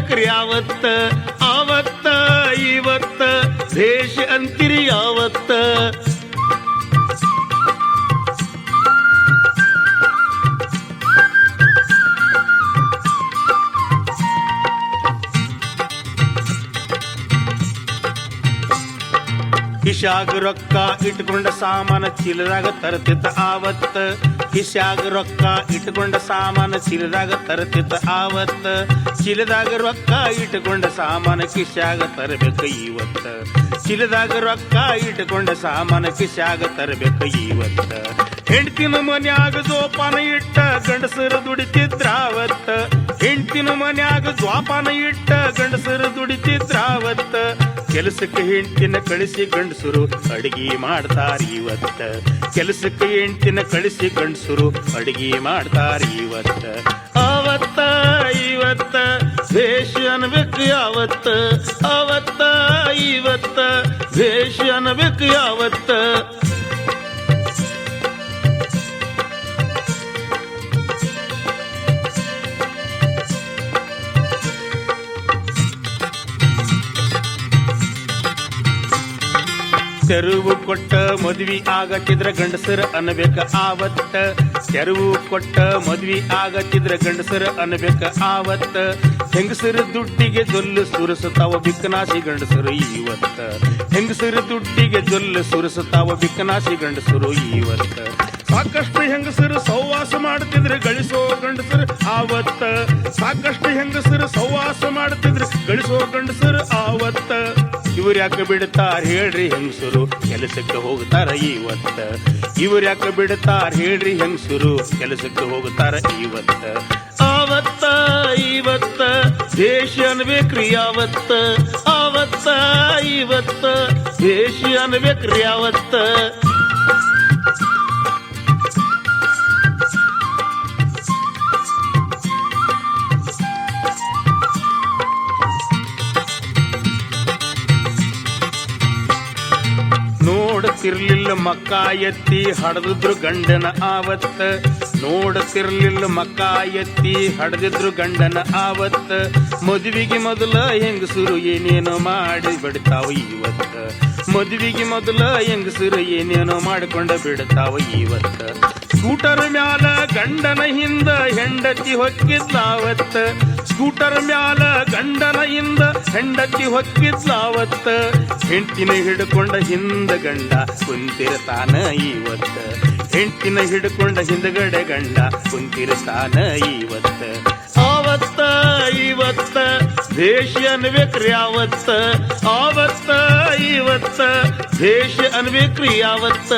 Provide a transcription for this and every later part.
ಅನ್ಬೇಕ್ರಿ ಯಾವತ್ತ ಆವತ್ತ ಇವತ್ತ ದೇಶ ಅಂತಿರಿ ಯಾವತ್ತ ಕಿಶ್ಯಾಗ ರೊಕ್ಕ ಇಟ್ಕೊಂಡ ಸಾಮಾನ ಚೀಲದಾಗ ತರ್ತಿತ್ತ ಆವತ್ತ ಕಿಶ್ಯಾಗ ರೊಕ್ಕ ಇಟ್ಕೊಂಡ ಸಾಮಾನ ಚೀಲದಾಗ ತರ್ತಿತ್ತ ಆವತ್ತ ಚೀಲದಾಗ ರೊಕ್ಕ ಇಟ್ಕೊಂಡ ಸಾಮಾನ ಕಿಶ್ಯಾಗ ತರಬೇಕ ಇವತ್ತ ಚೀಲದಾಗ ರೊಕ್ಕ ಇಟ್ಕೊಂಡ ಸಾಮಾನ ಕಿಶ್ಯಾಗ ತರಬೇಕ ಇವತ್ತ ಹೆಂಡ್ತಿನ ಮನ್ಯಾಗ ಜೋಪಾನ ಇಟ್ಟ ಗಂಡಸರು ದುಡಿತಿದ್ರಾವತ್ತ ಹೆಂಡ್ತಿನ ಮನ್ಯಾಗ ಜೋಪಾನ ಇಟ್ಟ ಗಂಡಸರು ದುಡಿತಿದ್ರಾವತ್ತ ಕೆಲಸಕ್ಕೆ ಹೆಂಡ್ತಿನ ಕಳಿಸಿ ಗಂಡಸರು ಅಡಿಗೆ ಮಾಡ್ತಾರ ಇವತ್ತ ಕೆಲಸಕ್ಕೆ ಹೆಂಡ್ತಿನ ಕಳಿಸಿ ಗಂಡಸರು ಅಡಿಗೆ ಮಾಡ್ತಾರ ಇವತ್ತ ಆವತ್ತ ಇವತ್ತ ದೇಶ ಅನ್ಬೇಕು ಯಾವತ್ತ ಆವತ್ತ ಇವತ್ತ ದೇಶ ಅನ್ಬೇಕು ಯಾವತ್ತ ತೆರುವು ಕೊಟ್ಟ ಮದ್ವಿ ಆಗತ್ತಿದ್ರ ಗಂಡಸರ ಅನ್ಬೇಕ ಆವತ್ತ ತೆರುವು ಕೊಟ್ಟ ಮದ್ವಿ ಆಗತ್ತಿದ್ರ ಗಂಡಸರ ಅನ್ಬೇಕ ಆವತ್ತ ಹೆಂಗಸರ ದುಡ್ಡಿಗೆ ಜೊಲ್ಲು ಸುರಿಸುತ್ತಾವ ಬಿಕ್ಕನಾಸಿ ಗಂಡಸರು ಇವತ್ತ ಹೆಂಗಸರ ದುಡ್ಡಿಗೆ ಜೊಲ್ಲು ಸುರಿಸುತ್ತಾವ ಬಿಕ್ಕನಾಸಿ ಗಂಡಸರು ಇವತ್ತ ಸಾಕಷ್ಟು ಹೆಂಗಸರು ಸಹವಾಸ ಮಾಡ್ತಿದ್ರೆ ಗಳಿಸೋ ಗಂಡಸರು ಆವತ್ತ ಸಾಕಷ್ಟು ಹೆಂಗಸರು ಸಹವಾಸ ಮಾಡ್ತಿದ್ರೆ ಗಳಿಸೋ ಗಂಡಸರು ಆವತ್ತ ಇವ್ರು ಯಾಕೆ ಬಿಡ್ತಾರ ಹೇಳ್ರಿ ಹೆಂಗಸರು ಕೆಲಸಕ್ಕೆ ಹೋಗ್ತಾರ ಇವತ್ತ ಇವ್ರು ಯಾಕೆ ಬಿಡ್ತಾರ ಹೇಳ್ರಿ ಹೆಂಗಸರು ಕೆಲಸಕ್ಕೆ ಹೋಗ್ತಾರ ಇವತ್ತ ಆವತ್ತ ಇವತ್ತ ದೇಶ ಅನ್ಬೇಕ್ರಿ ಯಾವತ್ತ ಆವತ್ತ ಇವತ್ತ ದೇಶ ಅನ್ಬೇಕ್ರಿ ಯಾವತ್ತ ನೋಡುತ್ತಿರ್ಲಿಲ್ಲ ಮಕ್ಕ ಎತ್ತಿ ಹಡದಿದ್ರು ಗಂಡನ ಆವತ್ತ ನೋಡುತ್ತಿರ್ಲಿಲ್ಲ ಮಕ್ಕ ಎತ್ತಿ ಹಡದಿದ್ರು ಗಂಡನ ಆವತ್ತ ಮದುವೆಗೆ ಮೊದಲ ಹೆಂಗಸರು ಏನೇನೋ ಮಾಡಿ ಬಿಡ್ತಾವ ಇವತ್ತ ಮದುವೆಗೆ ಮೊದಲ ಹೆಂಗಸರು ಏನೇನೋ ಮಾಡಿಕೊಂಡ ಬಿಡ್ತಾವ ಇವತ್ತ ಸ್ಕೂಟರ್ ಮ್ಯಾಲ ಗಂಡನ ಹಿಂದ ಹೆಂಡತಿ ಹೊಕ್ಕಿದ್ಲಾವತ್ತ ಸ್ಕೂಟರ್ ಮ್ಯಾಲ ಗಂಡನ ಹಿಂದ ಹೆಂಡತಿ ಹೊಕ್ಕಿದ್ಲಾವತ್ತ ಹೆಂಡ್ತಿನ ಹಿಡ್ಕೊಂಡ ಹಿಂದ ಗಂಡ ಕುಂತಿರ್ತಾನ ಇವತ್ತ ಹೆಂಡ್ತಿನ ಹಿಡ್ಕೊಂಡ ಹಿಂದಗಡೆ ಗಂಡ ಕುಂತಿರ್ತಾನ ಇವತ್ತ ಆವತ್ತ ಇವತ್ತ ದೇಶ ಅನ್ಬೇಕ್ರಿ ಯಾವತ್ತ ಆವತ್ತ ಇವತ್ತ ದೇಶ ಅನ್ಬೇಕ್ರಿ ಯಾವತ್ತ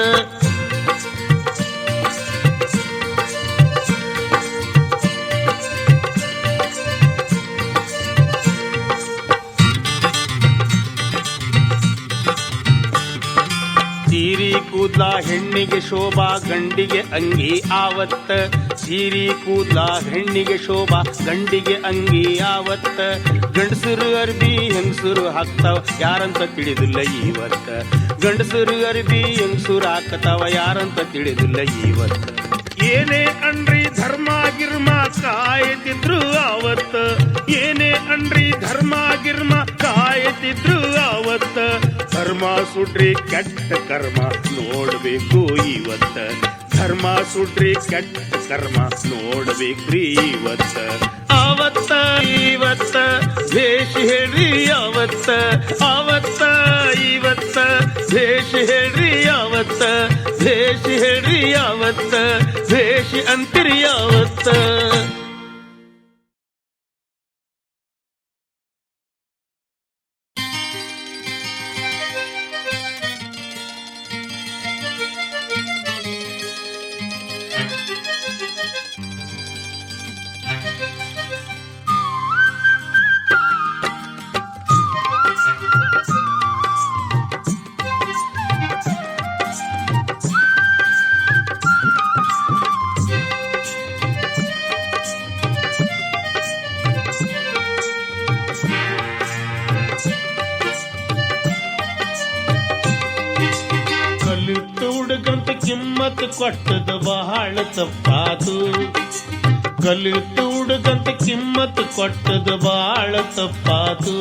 ಸೀರಿ ಕೂದ್ಲ ಹೆಣ್ಣಿಗೆ ಶೋಭಾ ಗಂಡಿಗೆ ಅಂಗಿ ಆವತ್ತ ಸೀರಿ ಕೂದ್ಲ ಹೆಣ್ಣಿಗೆ ಶೋಭಾ ಗಂಡಿಗೆ ಅಂಗಿ ಆವತ್ತ ಗಂಡಸರು ಅರ್ಬಿ ಹೆಂಗಸರು ಹಾಕ್ತಾವ ಯಾರಂತ ತಿಳಿದಿಲ್ಲ ಇವತ್ತ ಗಂಡಸರು ಅರ್ಬಿ ಹೆಂಗಸರು ಹಾಕ್ತಾವ ಯಾರಂತ ತಿಳಿದಿಲ್ಲ ಇವತ್ತ ಏನೇ ಅನ್ರಿ ಧರ್ಮ ಗಿರ್ಮ ಕಾಯ್ತಿದ್ರು ಆವತ್ತ ಏನೇ ಅನ್ರಿ ಧರ್ಮ ಗಿರ್ಮ ಕಾಯ್ತಿದ್ರು ಆವತ್ತ ಧರ್ಮ ಸುಡ್ರಿ ಕೆಟ್ಟ ಕರ್ಮ ನೋಡ್ಬೇಕು ಇವತ್ತ ಧರ್ಮ ಸುಡ್ರಿ ಕೆಟ್ಟ ಕರ್ಮ ನೋಡ್ಬೇಕ್ರಿ ಇವತ್ತ ಆವತ್ತ ಇವತ್ತ ದೇಶ ಹೇಳ್ರಿ ಯಾವತ್ತ ಆವತ್ತ ಇವತ್ತ ದೇಶ ಹೇಳ್ರಿ ಯಾವತ್ತ ದೇಶ ಹೇಳ್ರಿ ಯಾವತ್ತ ದೇಶ ಅಂತಿರಿ ಯಾವತ್ತ ಕಿಮ್ಮತ್ ಕೊಟ್ಟದ ಬಹಳ ತಪ್ಪಾತು ಕಲಿತು ಹುಡುಗಂತ ಕಿಮ್ಮತ್ತು ಕೊಟ್ಟದು ಬಾಳ ತಪ್ಪಾತು.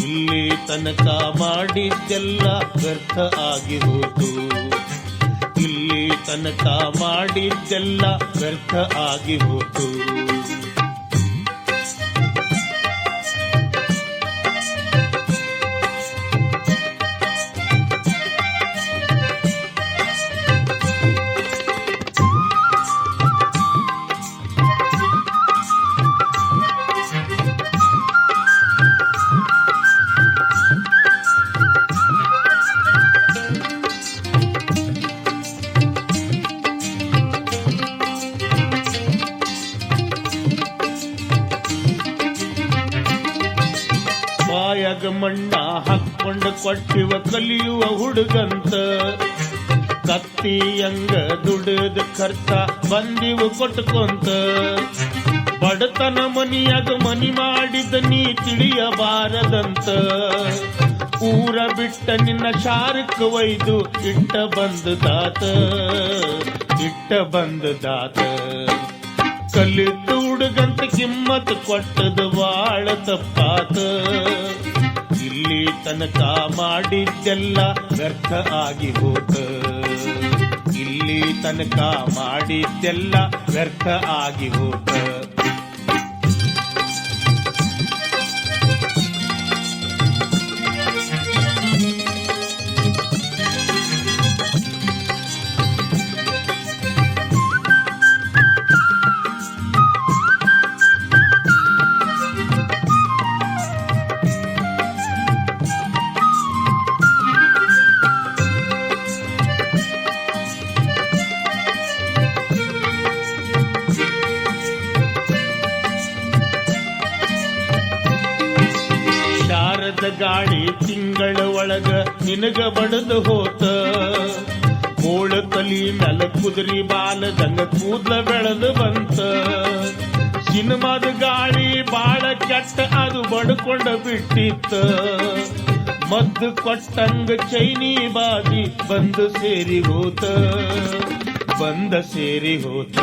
ಇಲ್ಲಿ ತನಕ ಮಾಡಿದ್ದೆಲ್ಲ ವ್ಯರ್ಥ ಆಗಿ ಹೋತು. ಇಲ್ಲಿ ತನಕ ಮಾಡಿದ್ದೆಲ್ಲ ವ್ಯರ್ಥ ಆಗಿ ಹೋತು. ಬಾಯಾಗ ಮಣ್ಣ ಹಾಕ್ಕೊಂಡು ಕೊಟ್ಟಿವ ಕಲಿಯುವ ಹುಡುಗಂತ. ಕತ್ತಿಯಂಗ ದುಡಿದ ಖರ್ಚ ಬಂದಿವು ಕೊಟ್ಕೊಂತ. ಬಡತನ ಮನಿಯಾಗ ಮನಿ ಮಾಡಿದ ನೀ ತಿಳಿಯಬಾರದಂತ. ಊರ ಬಿಟ್ಟ ನಿನ್ನ ಶಾರಕ್ಕ ಒಯ್ದು ಇಟ್ಟ ಬಂದದಾತ. ಕಲಿತು ಹುಡುಗಂತ ಕಿಮ್ಮತ್ತು ಕೊಟ್ಟದು ಬಾಳ ತಪ್ಪಾತ. ಇಲ್ಲಿ ತನಕ ಮಾಡಿದ್ದೆಲ್ಲ ವ್ಯರ್ಥ ಆಗಿ ಹೋತ. ಇಲ್ಲಿ ತನಕ ಮಾಡಿದ್ದೆಲ್ಲ ವ್ಯರ್ಥ ಆಗಿ ಹೋತ. ಗಾಳಿ ತಿಂಗಳ ಒಳಗ ನಿನಗ ಬಡದು ಹೋತ. ಗೋಳ ತಲಿ ಮ್ಯಾಲ ಕುದುರಿ ಬಾಲದಂಗ ಕೂದ್ಲ ಬೆಳೆದು ಬಂತ. ಸಿನಿಮಾದ ಗಾಳಿ ಬಾಳ ಕೆಟ್ಟ ಅದು ಬಡ್ಕೊಂಡ ಬಿಟ್ಟಿತ್ತ. ಮದ್ದು ಕೊಟ್ಟಂಗ ಚೈನಿ ಬಾಜಿ ಬಂದು ಸೇರಿ ಹೋತ.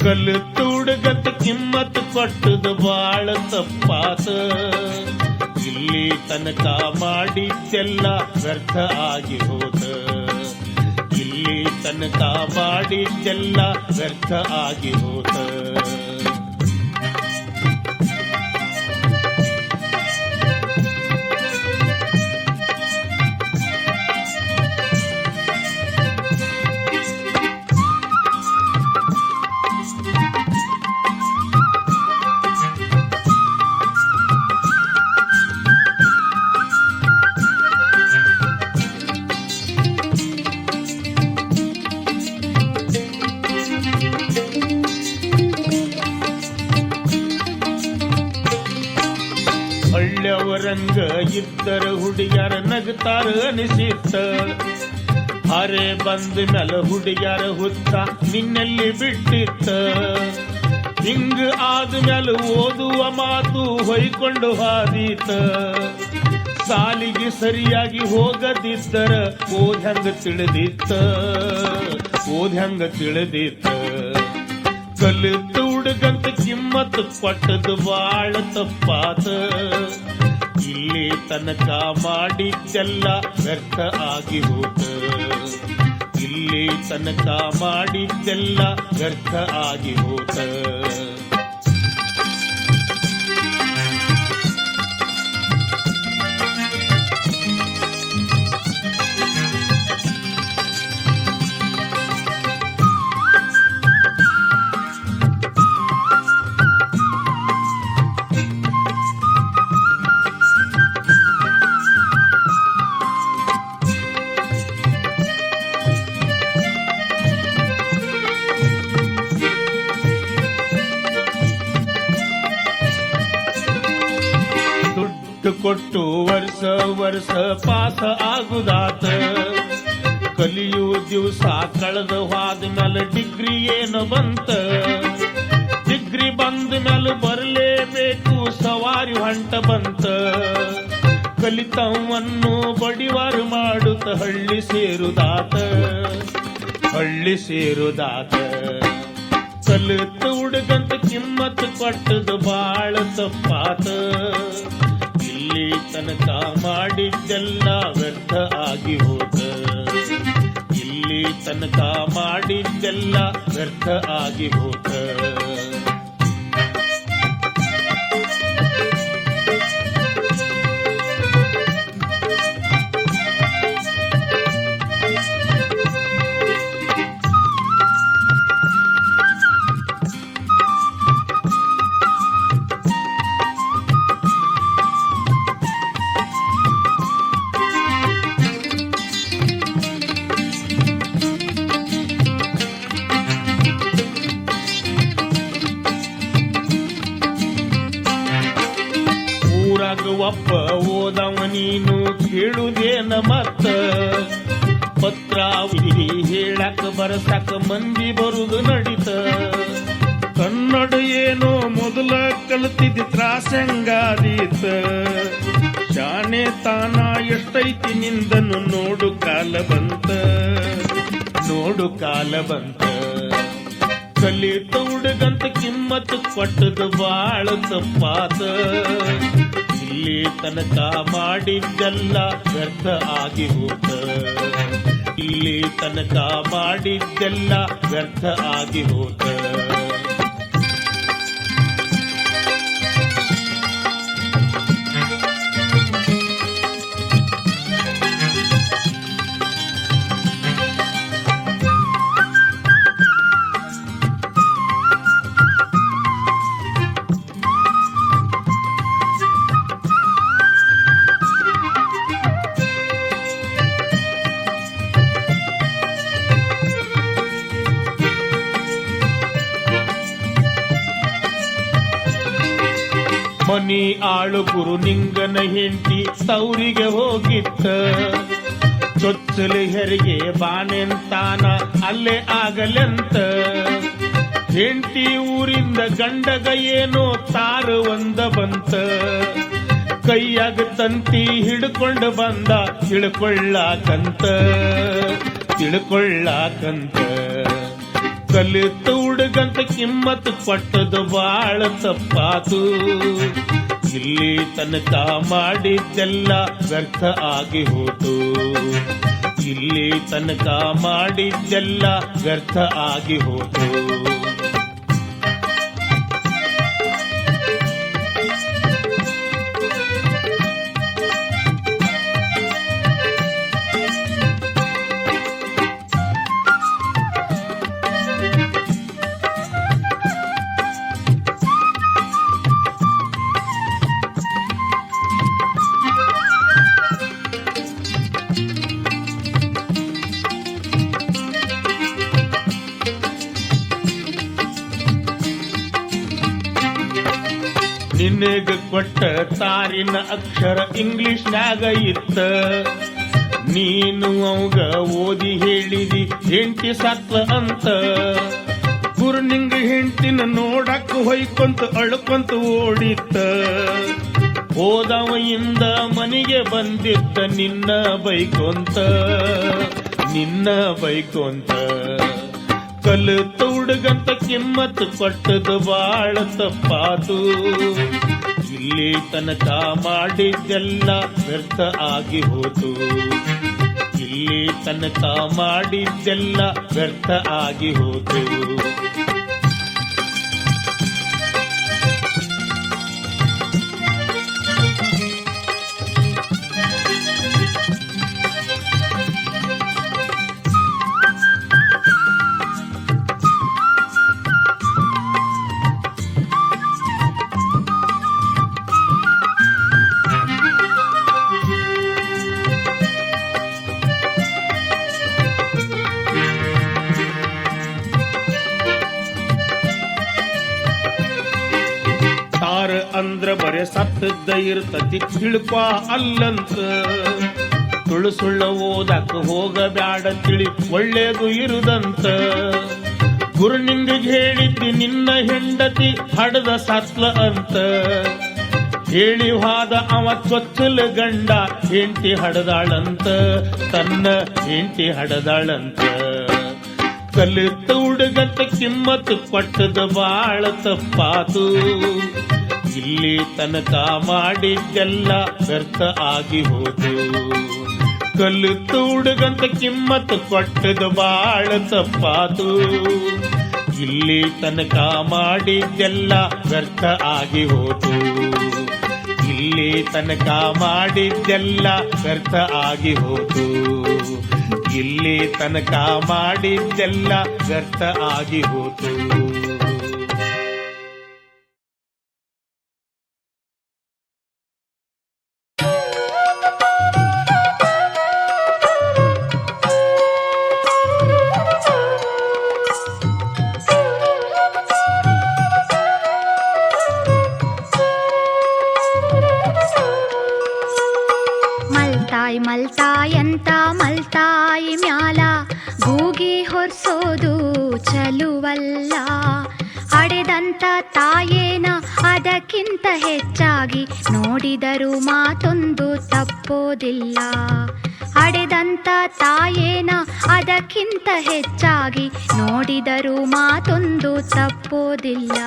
ಕಲಿತು ಹುಡುಗಂತ ಕಿಮ್ಮತ್ತು ಕೊಟ್ಟದು ಬಾಳ ತಪ್ಪಾತ. ಇಲ್ಲಿ ತನಕ ಮಾಡಿದ್ದೆಲ್ಲ ವ್ಯರ್ಥ ಆಗಿ ಹೋತ. ಇಲ್ಲಿ ತನಕ ಮಾಡಿದ್ದೆಲ್ಲ ವ್ಯರ್ಥ ಆಗಿ ಹೋತ. ಹಳ್ಳಿಯವರಂಗ ಇದ್ದರ ಹುಡುಗ್ಯಾರ ನಗತಾರ ಅನಿಸಿತ್ತ. ಹರೆ ಬಂದ ಮೇಲೆ ಹುಡುಗ್ಯಾರ ಹುಚ್ಚ ನಿನ್ನೆಲ್ಲಿ ಬಿಟ್ಟಿತ್ತ. ಹಿಂಗ ಆದ್ಮೇಲೆ ಓದುವ ಮಾತು ಹೊಯ್ಕೊಂಡು ಹಾದೀತ. ಸಾಲಿಗೆ ಸರಿಯಾಗಿ ಹೋಗದಿದ್ದರ ಓದ್ಯಂಗ ತಿಳಿದಿತ್ತ. ಕಲಿತು ಹುಡುಗಂತ ಕಿಮ್ಮತ್ತು ಕೊಟ್ಟದು ಬಾಳ ತಪ್ಪಾತ. ಇಲ್ಲಿ ತನಕ ಮಾಡಿದ್ದೆಲ್ಲ ವ್ಯರ್ಥ ಆಗಿ ಹೋತ. ಇಲ್ಲಿ ತನಕ ಮಾಡಿದ್ದೆಲ್ಲ ವ್ಯರ್ಥ ಆಗಿ ಹೋತ. ಕೊಟ್ಟು ವರ್ಷ ಪಾಸ ಆಗುದಾತ. ಕಲಿಯು ದಿವಸ ಕಳೆದ ಹೋದ ಮೇಲೆ ಡಿಗ್ರಿ ಏನು ಬಂತ. ಡಿಗ್ರಿ ಬಂದ ಮೇಲೆ ಬರಲೇಬೇಕು ಸವಾರಿ ಹೊಂಟ ಬಂತ. ಕಲಿತವನ್ನು ಬಡಿವಾರ ಮಾಡುತ್ತ ಹಳ್ಳಿ ಸೇರುದಾತ. ಕಲಿತ ಹುಡುಗಂತ ಕಿಮ್ಮತ್ ಕೊಟ್ಟದು ಬಾಳ ತಪ್ಪಾತ. ಇಲ್ಲಿ ತನಕ ಮಾಡಿದ್ದೆಲ್ಲ ವ್ಯರ್ಥ ಆಗಿ ಹೋತ. ಇಲ್ಲಿ ತನಕ ಮಾಡಿದ್ದೆಲ್ಲ ವ್ಯರ್ಥ ಆಗಿ ಹೋತ. ಒಬ್ಬ ಓದವ ನೀನು ಕೇಳುದೇನ ಮತ್ತ. ಪತ್ರಾವಳಿ ಹೇಳಕ ಬರಸಕ ಮಂದಿ ಬರುದು ನಡಿತ. ಕನ್ನಡ ಏನೋ ಮೊದಲ ಕಲ್ತಿದ್ದ ತ್ರಾಸಂಗಾದೀತ. ಶಾನೆ ತಾನ ಎಷ್ಟೈತಿ ನಿಂದನು ನೋಡು ಕಾಲ ಬಂತ. ನೋಡು ಕಾಲ ಬಂತ. ಕಲಿತ ಹುಡುಗಂತ ಕಿಮ್ಮತ್ ಕೊಟ್ಟದು ಬಾಳ ತಪ್ಪಾತ. ಇಲ್ಲಿ ತನಕ ಮಾಡಿದ್ದೆಲ್ಲ ವ್ಯರ್ಥ ಆಗಿ ಹೋತ. ಇಲ್ಲಿ ತನಕ ಮಾಡಿದ್ದೆಲ್ಲ ವ್ಯರ್ಥ ಆಗಿ ಹೋತ. ಮನಿ ಆಳು ಗುರು ನಿಂಗನ ಹೆಂಡತಿ ತೌರಿಗೆ ಹೋಗಿತ್ತ. ಚೊಚ್ಚಲು ಹೆರಿಗೆ ಬಾನೆಂತಾನ ಅಲ್ಲೇ ಆಗಲೆಂತ. ಹೆಂಡತಿ ಊರಿಂದ ಗಂಡಗ ಏನೋ ತಾರು ಒಂದ ಬಂತ. ಕೈಯಾಗ ತಂತಿ ಹಿಡ್ಕೊಂಡು ಬಂದ ತಿಳ್ಕೊಳ್ಳಾಕಂತ. ತಿಳ್ಕೊಳ್ಳಾಕಂತ. ಕಲಿತ ಹುಡುಗಂತ ಕಿಮ್ಮತ್ ಕೊಟ್ಟದು ಬಾಳ ತಪ್ಪಾತು. ಇಲ್ಲಿ ತನಕ ಮಾಡಿದ್ದೆಲ್ಲ ವ್ಯರ್ಥ ಆಗಿ ಹೋತು. ಇಲ್ಲಿ ತನಕ ಮಾಡಿದ್ದೆಲ್ಲ ವ್ಯರ್ಥ ಆಗಿ ಹೋತು. ನಿನಗ ಕೊಟ್ಟ ತಾರಿನ ಅಕ್ಷರ ಇಂಗ್ಲಿಷ್ನ್ಯಾಗ ಇತ್ತ. ನೀನು ಅವಾಗ ಓದಿ ಹೇಳಿದಿ ಹೆಂಡತಿ ಸತ್ವ ಅಂತ. ಗುರು ನಿಂಗ ಹೆಂಡತಿನ ನೋಡಕ್ ಹೊಯ್ಕೊಂತ ಅಳ್ಕೊಂತ ಓಡಿತ್ತ. ಹೋದವೆಯಿಂದ ಮನೆಗೆ ಬಂದಿದ್ದ ನಿನ್ನ ಬೈಕೊಂತ. ನಿನ್ನ ಬೈಕೊಂತ. ಕಲಿತ ಹುಡುಗಂತ ಕಿಮ್ಮತ್ ಕೊಟ್ಟದು ಬಾಳ ತಪ್ಪಾತು. ಇಲ್ಲಿ ತನಕ ಮಾಡಿದ್ದೆಲ್ಲ ವ್ಯರ್ಥ ಆಗಿ ಹೋತು. ಇಲ್ಲಿ ತನಕ ಮಾಡಿದ್ದೆಲ್ಲ ವ್ಯರ್ಥ ಆಗಿ ಹೋತು. ಅಂದ್ರ ಬರೆ ಸತ್ತದ್ದ ಇರ್ತತಿ ತಿಳ್ಪ ಅಲ್ಲಂತ. ಸುಳ್ಳು ಸುಳ್ಳ ಓದಕ್ ಹೋಗಬ್ಯಾಡ ತಿಳಿ ಒಳ್ಳೇದು ಇರುದಂತ. ಗುರು ನಿಂಗೆ ಹೇಳಿದ್ದಿ ನಿನ್ನ ಹೆಂಡತಿ ಹಡದ ಸತ್ಲ ಅಂತ. ಹೇಳಿ ಹಾದ ಅವ ಚೊಚ್ಚಲ ಗಂಡ ಹೆಂಡತಿ ಹಡದಾಳಂತ. ತನ್ನ ಹೆಂಡತಿ ಹಡದಾಳಂತ. ಕಲಿತ ಹುಡುಗಂತ ಕಿಮ್ಮತ್ತು ಕೊಟ್ಟದ ಬಾಳ ತಪ್ಪಾತು. ಇಲ್ಲಿ ತನಕ ಮಾಡಿದ್ದೆಲ್ಲ ವ್ಯರ್ಥ ಆಗಿ ಹೋದು. ಕಲಿತ ಹುಡುಗಂತ ಕಿಮ್ಮತ್ತು ಕೊಟ್ಟದ ಬಾಳ ತಪ್ಪಾತು. ಇಲ್ಲಿ ತನಕ ಮಾಡಿದ್ದೆಲ್ಲ ವ್ಯರ್ಥ ಆಗಿ ಹೋದು. ಇಲ್ಲಿ ತನಕ ಮಾಡಿದ್ದೆಲ್ಲ ವ್ಯರ್ಥ ಆಗಿ ಹೋದು. ಇಲ್ಲಿ ತನಕ ಮಾಡಿದ್ದೆಲ್ಲ ವ್ಯರ್ಥ ಆಗಿ ಹೋತು. ಮಲ್ತಾಯಂತ ಮಲ್ತಾಯಿ ಮ್ಯಾಲ ಗೂಗಿ ಹೊರ್ಸೋದು ಚಲುವಲ್ಲ. ಹಡೆದಂತ ತಾಯೇನ ಅದಕ್ಕಿಂತ ಹೆಚ್ಚಾಗಿ ನೋಡಿದರೂ ಮಾತೊಂದು ತಪ್ಪೋದಿಲ್ಲ. ಹಡೆದಂತ ತಾಯೇನ ಅದಕ್ಕಿಂತ ಹೆಚ್ಚಾಗಿ ನೋಡಿದರೂ ಮಾತೊಂದು ತಪ್ಪೋದಿಲ್ಲ.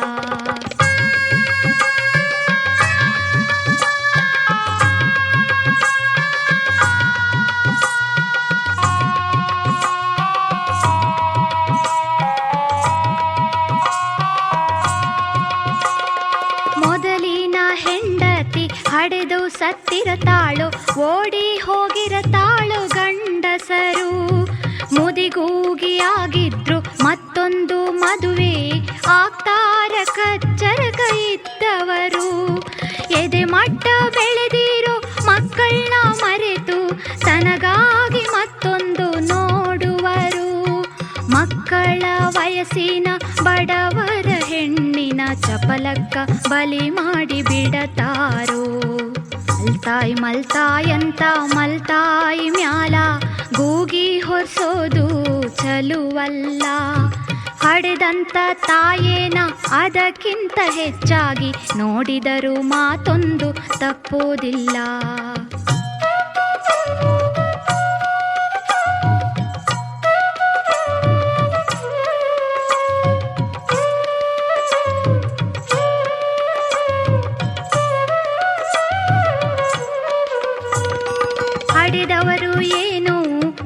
ಹಡೆದು ಸತ್ತಿರತಾಳು, ಓಡಿ ಹೋಗಿರತಾಳು ಗಂಡಸರು. ಮುದಿಗೂಗಿಯಾಗಿದ್ರು ಮತ್ತೊಂದು ಮದುವೆ ಆಗ್ತಾರ ಕಚ್ಚರಕ ಇದ್ದವರು. ಎದೆ ಮಟ್ಟ ಬೆಳೆದಿರೋ ಮಕ್ಕಳನ್ನ ಮರೆತು ತನಗಾಗಿ ಮತ್ತೊಂದು ನೋಡುವರು. ಮಕ್ಕಳ ವಯಸ್ಸಿನ ಬಡವರ ಹೆಣ್ಣಿನ ಚಪಲಕ್ಕ ಬಲಿ ಮಾಡಿ ಬಿಡತಾರೋ. ಮಲ್ತಾಯಂತ ಮಲ್ತಾಯಿ ಮ್ಯಾಲ ಗೂಗಿ ಹೊರ್ಸೋದು ಚಲುವಲ್ಲ. ಹಡೆದಂತ ತಾಯೇನ ಅದಕ್ಕಿಂತ ಹೆಚ್ಚಾಗಿ ನೋಡಿದರೂ ಮಾತೊಂದು ತಪ್ಪೋದಿಲ್ಲ. ಹಡೆದವರು ಏನು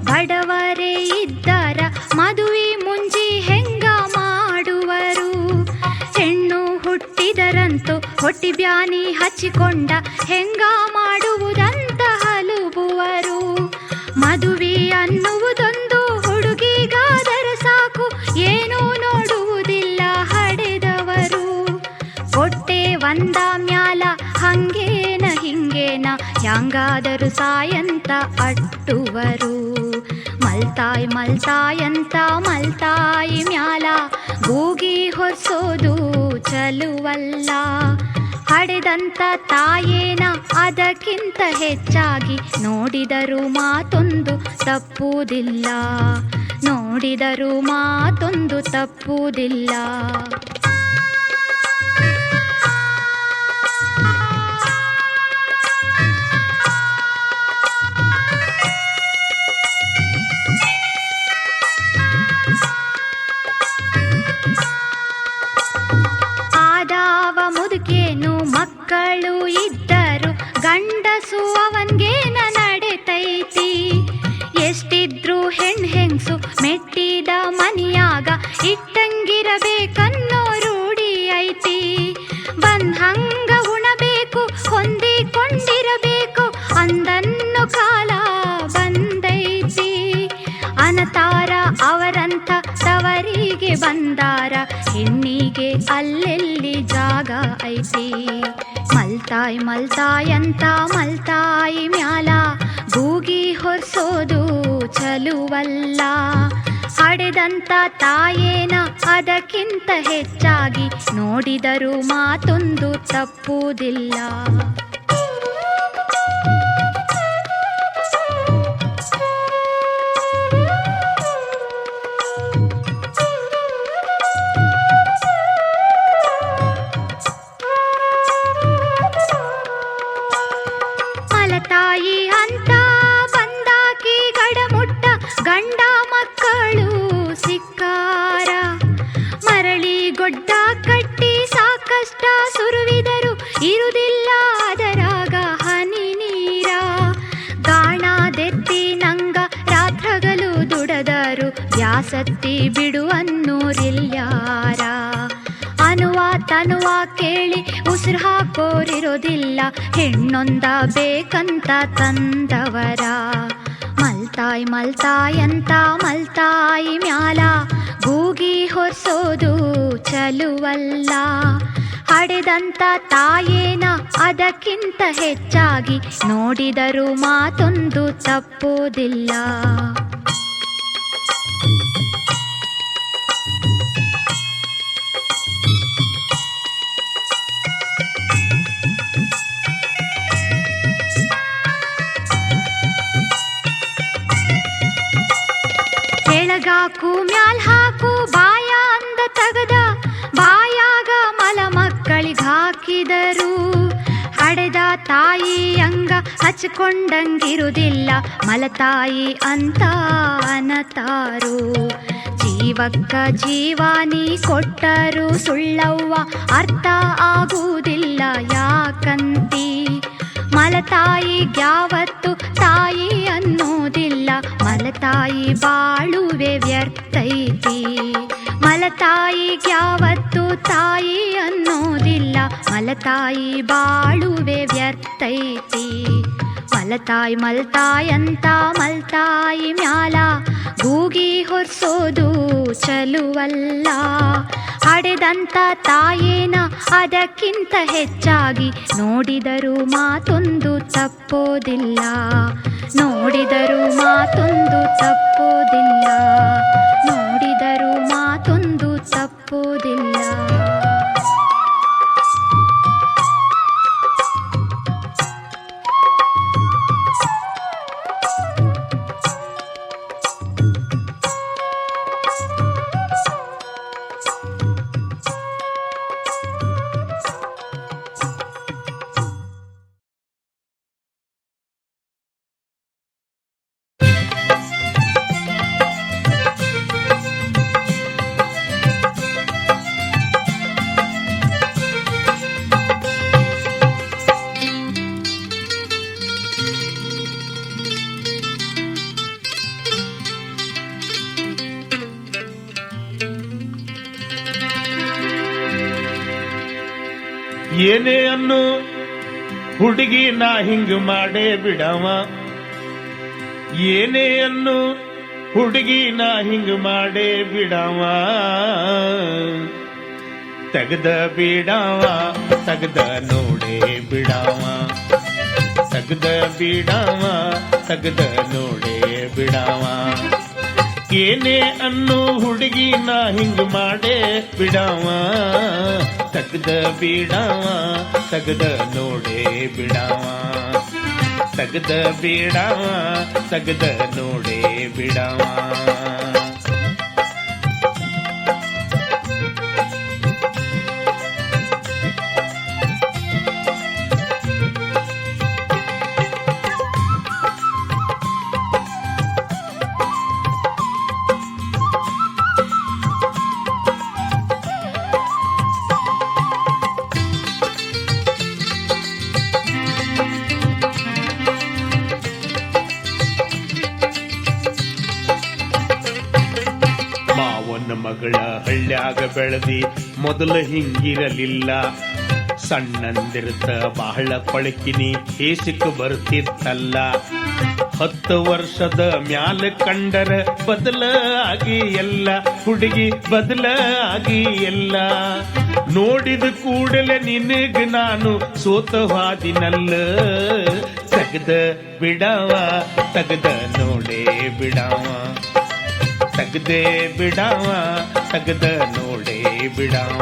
ಬಡವರೇ ಇದ್ದಾರ, ಮದುವೆ ಮುಂಜಿ ಹೆಂಗ ಮಾಡುವರು. ಹೆಣ್ಣು ಹುಟ್ಟಿದರಂತೂ ಹೊಟ್ಟಿ ಬ್ಯಾನಿ ಹಚ್ಚಿಕೊಂಡ ಹೆಂಗ ಮಾಡುವುದಂತ ಹಲುಬುವರು. ಮದುವೆ ಅನ್ನುವುದೊಂದು ಹುಡುಗಿಗಾದರ ಸಾಕು, ಏನೂ ನೋಡುವುದಿಲ್ಲ ಹಡೆದವರು. ಹೊಟ್ಟೆ ಒಂದ ಮ್ಯಾಲ ಹಂಗೇನ ಹಿಂಗೇನ ಹ್ಯಾಂಗಾದರೂ ಸಾಯಂತ ಅಟ್ಟುವರು. ಮಲ್ತಾಯಂತ ಮಲ್ತಾಯಿ ಮ್ಯಾಲ ಗೂಗಿ ಹೊರ್ಸೋದು ಚಲುವಲ್ಲ. ಹಡೆದಂತ ತಾಯೇನ ಅದಕ್ಕಿಂತ ಹೆಚ್ಚಾಗಿ ನೋಡಿದರೂ ಮಾತೊಂದು ತಪ್ಪುವುದಿಲ್ಲ. ನೋಡಿದರೂ ಮಾತೊಂದು ತಪ್ಪುವುದಿಲ್ಲ. ಮುದುಕೇನು ಮಕ್ಕಳು ಇದ್ದರು ಗಂಡಸು ಅವನ್ಗೇನ ನಡೆತೈತಿ. ಎಷ್ಟಿದ್ರು ಹೆಣ್ಸು ಮೆಟ್ಟಿದ ಮನಿಯಾಗ ಇಟ್ಟಂಗಿರಬೇಕನ್ನೋ ರೂಢಿ ಐತಿ. ಬಂದ್ಹಂಗ ಉಣಬೇಕು, ಹೊಂದಿಕೊಂಡಿರಬೇಕು ಅಂದನ್ನು ಕಾಲ ಬಂದೈತಿ. ಅನತಾರ ಅವರಂತ ತವರಿಗೆ ಬಂದಾರ, ಹೆಣ್ಣಿಗೆ ಅಲ್ಲೆಲ್ಲಿ ಜಾಗ ಐತಿ. ಮಲ್ತಾಯಂತ ಮಲ್ತಾಯಿ ಮ್ಯಾಲ ಗೂಗಿ ಹೊರ್ಸೋದು ಚಲುವಲ್ಲ. ಹಡೆದಂತ ತಾಯೇನ ಅದಕ್ಕಿಂತ ಹೆಚ್ಚಾಗಿ ನೋಡಿದರೂ ಮಾತೊಂದು ತಪ್ಪುವುದಿಲ್ಲ. ತಾಯಿ ಅಂತ ಬಂದಾಕಿ ಗಡಮುಟ್ಟ ಗಂಡ ಮಕ್ಕಳು ಸಿಕ್ಕ ಅಷ್ಟ ಸುರುವಿದರು ಇರುವುದಿಲ್ಲ ಅದರಾಗ ಹನಿ ನೀರ. ಗಾಣದೆತ್ತಿ ನಂಗ ರಾತ್ರಗಲು ದುಡದರು ಬ್ಯಾಸತ್ತಿ ಬಿಡುವನ್ನೂರಿಲ್ಯಾರ. ಅನುವ ತನುವ ಕೇಳಿ ಉಸಿರು ಹಾಕೋರಿರೋದಿಲ್ಲ ಹೆಣ್ಣೊಂದ ಬೇಕಂತ ತಂದವರ. ಮಲ್ತಾಯ್ ಮಲ್ತಾಯ್ ಅಂತ ಮಲ್ತಾಯಿ ಮ್ಯಾಲ ಗೂಗಿ ಹೊರ್ಸೋದು ಚಲುವಲ್ಲ. ಹಡೆದಂತ ತಾಯೇನ ಅದಕ್ಕಿಂತ ಹೆಚ್ಚಾಗಿ ನೋಡಿದರೂ ಮಾತೊಂದು ತಪ್ಪೋದಿಲ್ಲ. ಕೆಳಗಾಕು ಮ್ಯಾಲ್ ಹಾಕು ಬಾಯ ಅಂದ ತಗದ ಬಾಯಾಗ ಮಲ ಮಕ್ಕಳಿಗೆ ಹಾಕಿದರು. ಹಡೆದ ತಾಯಿ ಅಂಗ ಹಚ್ಕೊಂಡಂಗಿರುವುದಿಲ್ಲ ಮಲತಾಯಿ ಅಂತ ಅನತಾರು. ಜೀವಕ್ಕ ಜೀವಾನಿ ಕೊಟ್ಟರು ಸುಳ್ಳವ್ವ ಅರ್ಥ ಆಗುವುದಿಲ್ಲ ಯಾಕಂತಿ. ಮಲತಾಯಿಗ್ಯಾವತ್ತು ತಾಯಿ ಅನ್ನೋದಿಲ್ಲ ಮಲತಾಯಿ ಬಾಳುವೆ ವ್ಯರ್ಥೈತಿ. ಮಲತಾಯಿಗ್ಯಾವತ್ತು ತಾಯಿ ಅನ್ನೋದಿಲ್ಲ ಮಲತಾಯಿ ಬಾಳುವೆ ವ್ಯರ್ಥೈತಿ. ಮಲತಾಯಿ ಮಲ್ತಾಯ್ ಅಂತ ಮಲ್ತಾಯಿ ಮ್ಯಾಲ ಗೂಗಿ ಹೊರ್ಸೋದು ಚಲುವಲ್ಲ. ಹಡೆದಂತ ತಾಯೇನ ಅದಕ್ಕಿಂತ ಹೆಚ್ಚಾಗಿ ನೋಡಿದರೂ ಮಾತೊಂದು ತಪ್ಪೋದಿಲ್ಲ. ನೋಡಿದರೂ ಮಾತೊಂದು ತಪ್ಪೋದಿಲ್ಲ. ನೋಡಿದರೂ ಮಾತೊಂದು ತಪ್ಪೋದಿಲ್ಲ. ಏನೇ ಅನ್ನು ಹುಡುಗಿ ನಾ ಹಿಂಗ ಮಾಡೇ ಬಿಡವ. ಏನೇ ಅನ್ನು ಹುಡುಗಿ ನಾ ಹಿಂಗ ಮಾಡೇ ಬಿಡವ. ತೆಗ್ದ ಬಿಡವ ತೆಗ್ದ ನೋಡೇ ಬಿಡವ. ತೆಗ್ದ ಬಿಡವ ತೆಗ್ದ ನೋಡೇ ಬಿಡವ. ಏನೇ ಅನ್ನು ಹುಡುಗಿ ನಾ ಹಿಂಗ ಮಾಡೇ ಬಿಡವ. ತೆಗ್ದ ಬಿಡವ ತೆಗ್ದ ನೋಡೇ ಬಿಡವ. ತೆಗ್ದ ಬಿಡವ ತೆಗ್ದ ನೋಡೇ ಬಿಡವ. ಮಗಳ ಹಳ್ಳ್ಯಾಗ ಬೆಳೆದಿ ಮೊದಲ ಹಿಂಗಿರಲಿಲ್ಲ. ಸಣ್ಣಂದಿರ್ತ ಬಹಳ ಪಳಕಿನಿ ಹೇಸಿಕ್ ಬರ್ತಿತ್ತಲ್ಲ. 10 ವರ್ಷದ ಮ್ಯಾಲ ಕಂಡರ ಬದಲ ಆಗಿ ಎಲ್ಲ ಹುಡುಗಿ ಬದಲ ಆಗಿ ಎಲ್ಲ. ನೋಡಿದ ಕೂಡಲೇ ನಿನಗ ನಾನು ಸೋತವಾದಿನಲ್ಲ. ತೆಗ್ದ ಬಿಡವ ತೆಗ್ದ ನೋಡೇ ಬಿಡವ. ತೆಗ್ದೇ ಬಿಡವ ತೆಗ್ದ ನೋಡೇ ಬಿಡವ.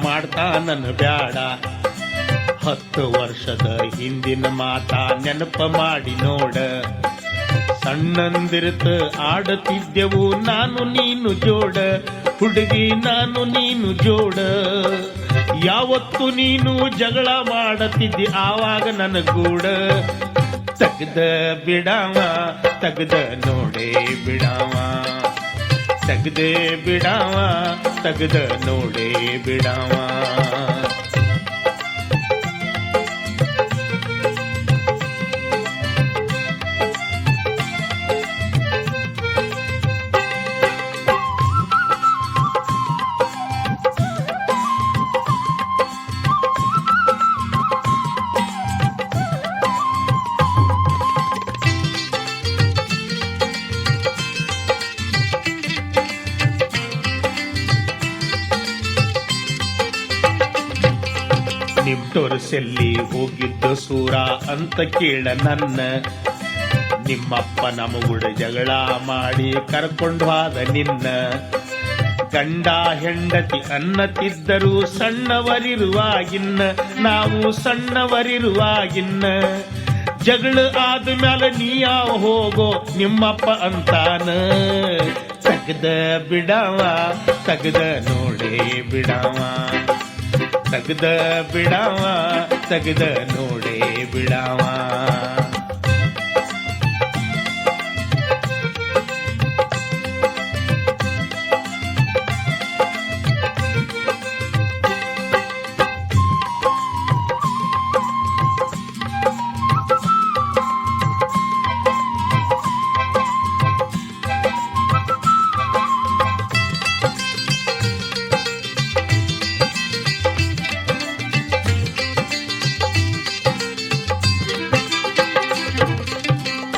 ಮಾಡ್ತಾನನ್ ಬ್ಯಾಡ. 10 ವರ್ಷದ ಹಿಂದಿನ ಮಾತ ನೆನಪ ಮಾಡಿ ನೋಡ. ಸಣ್ಣಂದಿರ್ತ ಆಡತಿದ್ದೆವು ನಾನು ನೀನು ಜೋಡ. ಹುಡುಗಿ ನಾನು ನೀನು ಜೋಡ. ಯಾವತ್ತು ನೀನು ಜಗಳ ಮಾಡತಿದ್ದಿ ಆವಾಗ ನನಗೂಡ. ತಗದ ಬಿಡಾವ ತಗದ ನೋಡೇ ಬಿಡಾವ. ತಗದೆ ಬಿಡಾವ ತಗದ ನೋಡೇ ಬಿಡಾವ. ನಿಮ್ಟೊರಸೆಲ್ಲಿ ಹೋಗಿದ್ದು ಸೂರ ಅಂತ ಕೇಳ ನನ್ನ. ನಿಮ್ಮಪ್ಪ ನಮಗುಡ ಜಗಳ ಮಾಡಿ ಕರ್ಕೊಂಡು ಹೋದ ನಿನ್ನ. ಗಂಡ ಹೆಂಡತಿ ಅನ್ನತಿದ್ದರು ಸಣ್ಣವರಿರುವಾಗಿನ್ನ. ನಾವು ಸಣ್ಣವರಿರುವಾಗಿನ್ನ. ಜಗಳ ಆದ್ಮೇಲೆ ನೀ ಯಾವ ಹೋಗೋ ನಿಮ್ಮಪ್ಪ ಅಂತಾನ. ತಗದ ಬಿಡಾವ ತಗದ ನೋಡೇ ಬಿಡಾವ. ತಗದ ಬಿಡಾವ ತಗದ ನೋಡೇ ಬಿಡಾವ.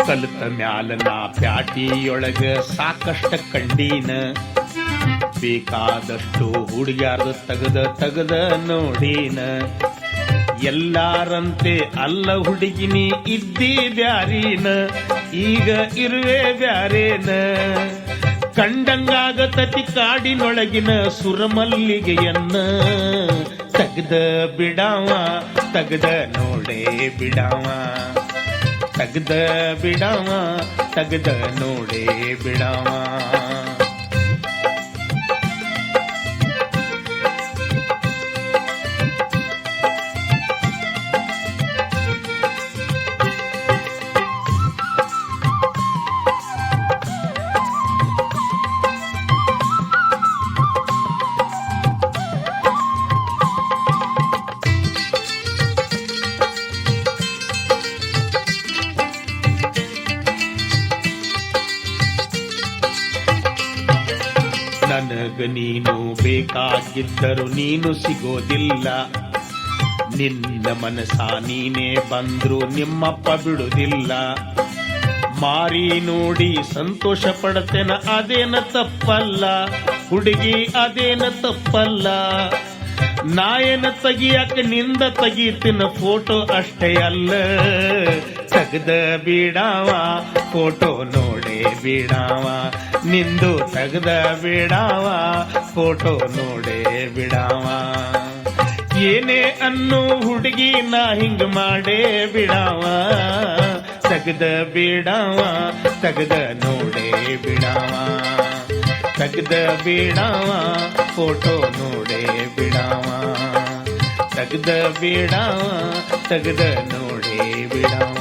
ಕಲಿತ ಮ್ಯಾಲ ನಾ ಪ್ಯಾಟಿಯೊಳಗ ಸಾಕಷ್ಟ ಕಂಡೀನ. ಬೇಕಾದಷ್ಟು ಹುಡುಗ್ಯಾರ್ದ ತಗದ ನೋಡೀನ. ಎಲ್ಲಾರಂತೆ ಅಲ್ಲ ಹುಡುಗಿನಿ ಇದ್ದಿ ಬ್ಯಾರೀನ. ಈಗ ಇರುವೆ ಬ್ಯಾರೇನ. ಕಂಡಂಗಾಗತತಿ ಕಾಡಿನೊಳಗಿನ ಸುರಮಲ್ಲಿಗೆಯನ್ನ. ತಗದ ಬಿಡಾವ ತಗದ ನೋಡೇ ಬಿಡಾವ. ತಗದ ಬಿಡಾವ ತಗದ ನೋಡೇ ಬಿಡಾವ. ನನಗ ನೀನು ಬೇಕಾಗಿದ್ದರು ನೀನು ಸಿಗೋದಿಲ್ಲ. ನಿನ್ನ ಮನಸ ನೀನೇ ಬಂದ್ರು ನಿಮ್ಮಪ್ಪ ಬಿಡುವುದಿಲ್ಲ. ಮಾರಿ ನೋಡಿ ಸಂತೋಷ ಪಡ್ತೇನ ಅದೇನ ತಪ್ಪಲ್ಲ. ಹುಡುಗಿ ಅದೇನ ತಪ್ಪಲ್ಲ. ನಾಯನ ತೆಗಿಯಕ ನಿಂದ ತೆಗೀತಿನ ಫೋಟೋ ಅಷ್ಟೇ ಅಲ್ಲ. ತಗದ ಬಿಡಾವ ಫೋಟೋ ನೋಡೇ ಬಿಡಾವ. ನಿಂದು ತಗದ ಬಿಡಾವ ಫೋಟೋ ನೋಡೇ ಬಿಡಾವ. ಏನೇ ಅನ್ನೋ ಹುಡುಗಿ ನಾ ಹಿಂಗ ಮಾಡೇ ಬಿಡಾವ. ತಗದ ಬಿಡಾವ ತಗದ ನೋಡೇ ಬಿಡಾವ. ತಗದ ಬಿಡಾವ ಫೋಟೋ ನೋಡೇ ಬಿಡಾವ. ತಗದ ಬಿಡಾವ ತಗದ ನೋಡೇ ಬಿಡಾವ.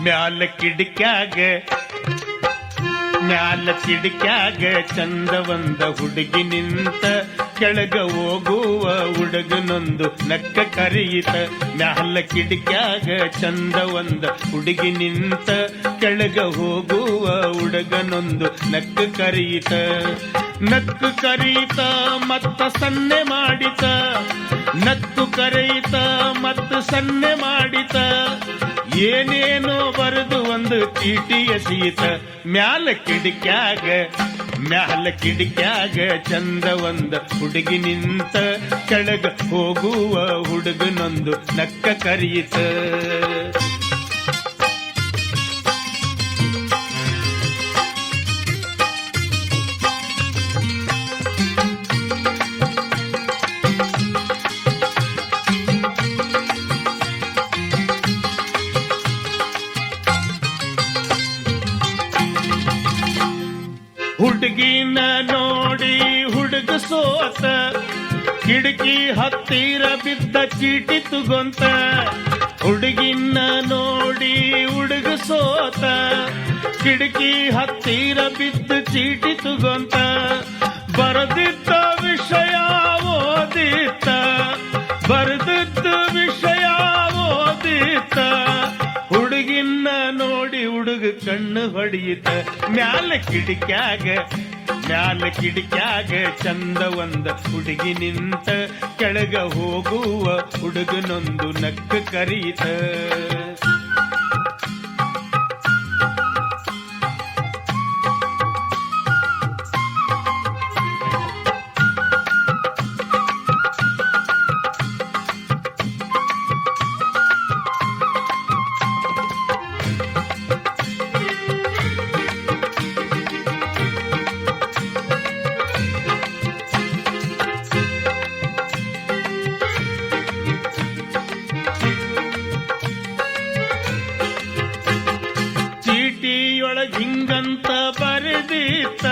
ಮ್ಯಾಲ ಕಿಡಿಕ್ಯಾಗ ಚಂದ ಒಂದ ಹುಡುಗಿ ನಿಂತ. ಕೆಳಗ ಹೋಗುವ ಹುಡುಗನೊಂದು ನಕ್ಕ ಕರೆಯಿತ. ಮ್ಯಾಲ ಕಿಡಿಕ್ಯಾಗ ಚಂದ ಒಂದ ಹುಡುಗಿ ನಿಂತ. ಕೆಳಗ ಹೋಗುವ ಹುಡುಗನೊಂದು ನಕ್ಕ ಕರೆಯಿತ. ನಕ್ಕು ಕರೆಯಿತ ಮತ್ತ ಸನ್ನೆ ಮಾಡಿತ. ನಕ್ಕು ಕರೆಯಿತ ಮತ್ತ ಸನ್ನೆ ಮಾಡಿತ. ಏನೇನೋ ಬರೆದು ಒಂದು ಚೀಟಿ ಎಸೆಯಿತ. ಮ್ಯಾಲ ಕಿಡಿಕ್ಯಾಗ ಮ್ಯಾಲ ಕಿಡಿಕ್ಯಾಗ ಚಂದ ಒಂದ ಹುಡುಗಿ ನಿಂತ ಕೆಳಗ ಹೋಗುವ ಹುಡುಗನೊಂದು ನಕ್ಕ ಕರೀತ. ಹುಡುಗಿನ ನೋಡಿ ಹುಡುಗ ಸೋತ, ಕಿಟಕಿ ಹತ್ತಿರ ಬಿದ್ದ ಚೀಟಿ ತುಗೊಂತ. ಹುಡುಗಿನ ನೋಡಿ ಹುಡುಗ ಸೋತ, ಕಿಟಕಿ ಹತ್ತಿರ ಬಿದ್ದ ಚೀಟಿ ತುಗೊಂತ. ಬರೆದಿದ್ದ ವಿಷಯ ಓದಿತ್ತ, ಬರೆದಿದ್ದ ವಿಷಯ ಓದಿತ್ತ. ಹುಡುಗಿನ ನೋಡಿ ಹುಡುಗ ಕಣ್ಣು ಹೊಡೆಯಿತ. ಮ್ಯಾಲ ಕಿಡಿಕ್ಯಾಗ ಚಂದ ಒಂದ ಹುಡುಗಿ ನಿಂತ ಕೆಳಗ ಹೋಗುವ ಹುಡುಗನೊಂದು ನಕ್ಕ ಕರೀತ. ಹಿಂಗಂತ ಬರೆದಿತ್ತ,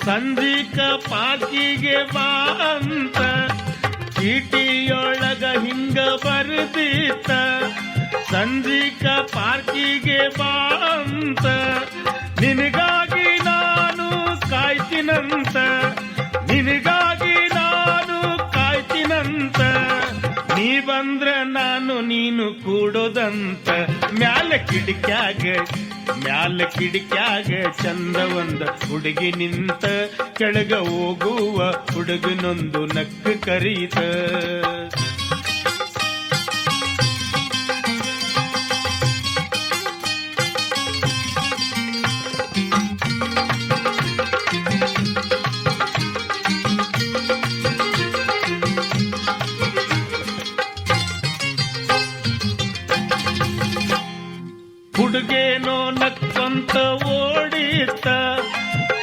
ಸಂಜಿಕ ಪಾಕಿಗೆ ಬಾ ಅಂತ. ಚೀಟಿಯೊಳಗ ಹಿಂಗ ಬರೆದಿತ್ತ, ಸಂಜಿಕ ಪಾರ್ಕಿಗೆ ಬಾ ಅಂತ. ನಿನಗಾಗಿ ನಾನು ಕಾಯ್ತಿನಂತ, ನಿನಗಾಗಿ ನಾನು ಕಾಯ್ತಿನಂತ. ನೀ ಬಂದ್ರ ನಾನು ನೀನು ಕೂಡೋದಂತ. ಮ್ಯಾಲ ಕಿಡಿಕ್ಯಾಗ ಚಂದ ಒಂದ ಹುಡುಗಿ ನಿಂತ ಕೆಳಗ ಹೋಗುವ ಹುಡುಗನೊಂದು ನಕ್ಕ ಕರೀತ. ಹುಡುಗೇನೋ ನಕ್ಕೊಂತ ಓಡಿತ,